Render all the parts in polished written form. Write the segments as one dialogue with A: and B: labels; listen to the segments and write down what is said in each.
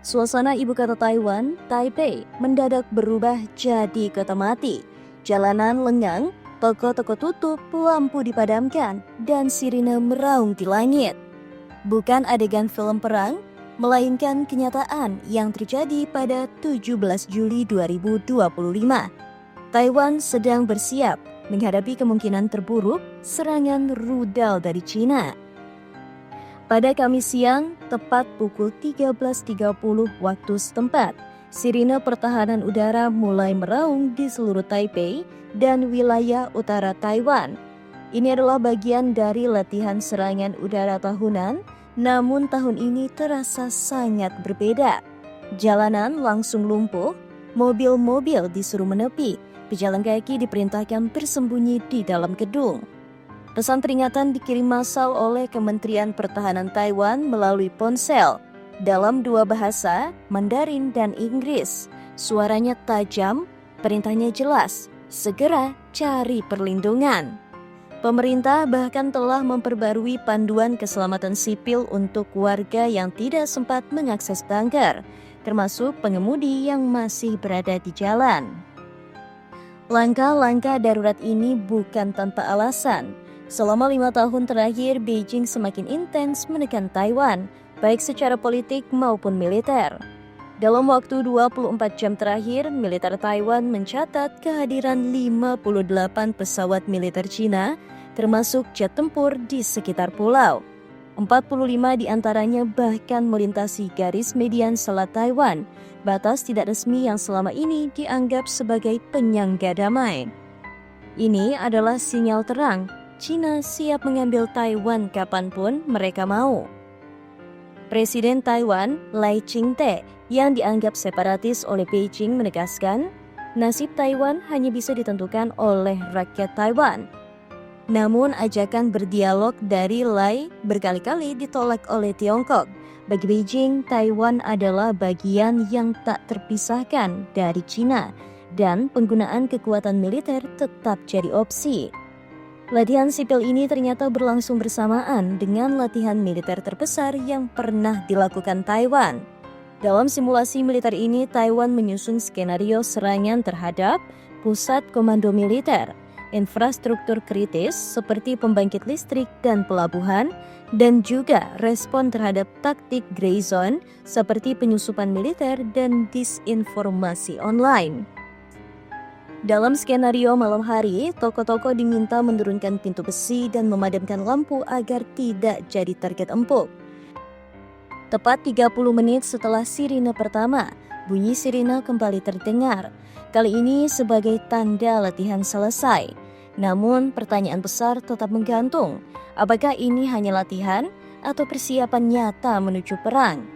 A: Suasana ibu kota Taiwan, Taipei, mendadak berubah jadi kota mati. Jalanan lengang, toko-toko tutup, lampu dipadamkan, dan sirine meraung di langit. Bukan adegan film perang, melainkan kenyataan yang terjadi pada 17 Juli 2025. Taiwan sedang bersiap menghadapi kemungkinan terburuk serangan rudal dari Cina. Pada Kamis siang, tepat pukul 13.30 waktu setempat, sirine pertahanan udara mulai meraung di seluruh Taipei dan wilayah utara Taiwan. Ini adalah bagian dari latihan serangan udara tahunan, namun tahun ini terasa sangat berbeda. Jalanan langsung lumpuh, mobil-mobil disuruh menepi, pejalan kaki diperintahkan bersembunyi di dalam gedung. Pesan peringatan dikirim massal oleh Kementerian Pertahanan Taiwan melalui ponsel dalam dua bahasa, Mandarin dan Inggris. Suaranya tajam, perintahnya jelas, segera cari perlindungan. Pemerintah bahkan telah memperbarui panduan keselamatan sipil untuk warga yang tidak sempat mengakses bunker, termasuk pengemudi yang masih berada di jalan. Langkah-langkah darurat ini bukan tanpa alasan. Selama 5 tahun terakhir, Beijing semakin intens menekan Taiwan, baik secara politik maupun militer. Dalam waktu 24 jam terakhir, militer Taiwan mencatat kehadiran 58 pesawat militer Cina, termasuk jet tempur di sekitar pulau. 45 diantaranya bahkan melintasi garis median Selat Taiwan, batas tidak resmi yang selama ini dianggap sebagai penyangga damai. Ini adalah sinyal terang, Cina siap mengambil Taiwan kapanpun mereka mau. Presiden Taiwan, Lai Ching-te, yang dianggap separatis oleh Beijing menegaskan, nasib Taiwan hanya bisa ditentukan oleh rakyat Taiwan. Namun ajakan berdialog dari Lai berkali-kali ditolak oleh Tiongkok. Bagi Beijing, Taiwan adalah bagian yang tak terpisahkan dari Cina, dan penggunaan kekuatan militer tetap jadi opsi. Latihan sipil ini ternyata berlangsung bersamaan dengan latihan militer terbesar yang pernah dilakukan Taiwan. Dalam simulasi militer ini, Taiwan menyusun skenario serangan terhadap pusat komando militer, infrastruktur kritis seperti pembangkit listrik dan pelabuhan, dan juga respon terhadap taktik grey zone seperti penyusupan militer dan disinformasi online. Dalam skenario malam hari, toko-toko diminta menurunkan pintu besi dan memadamkan lampu agar tidak jadi target empuk. Tepat 30 menit setelah sirine pertama, bunyi sirine kembali terdengar. Kali ini sebagai tanda latihan selesai. Namun pertanyaan besar tetap menggantung. Apakah ini hanya latihan atau persiapan nyata menuju perang?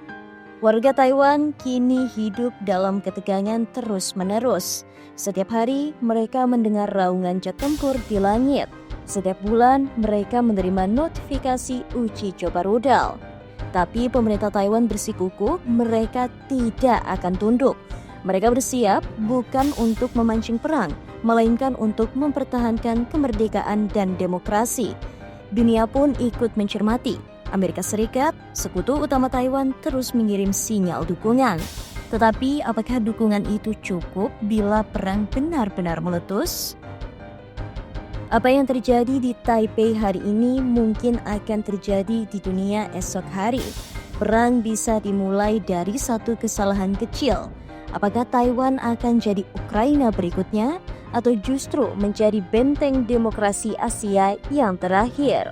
A: Warga Taiwan kini hidup dalam ketegangan terus-menerus. Setiap hari mereka mendengar raungan jet tempur di langit. Setiap bulan mereka menerima notifikasi uji coba rudal. Tapi pemerintah Taiwan bersikukuh mereka tidak akan tunduk. Mereka bersiap bukan untuk memancing perang, melainkan untuk mempertahankan kemerdekaan dan demokrasi. Dunia pun ikut mencermati. Amerika Serikat, sekutu utama Taiwan, terus mengirim sinyal dukungan. Tetapi apakah dukungan itu cukup bila perang benar-benar meletus? Apa yang terjadi di Taipei hari ini mungkin akan terjadi di dunia esok hari. Perang bisa dimulai dari satu kesalahan kecil. Apakah Taiwan akan jadi Ukraina berikutnya, atau justru menjadi benteng demokrasi Asia yang terakhir?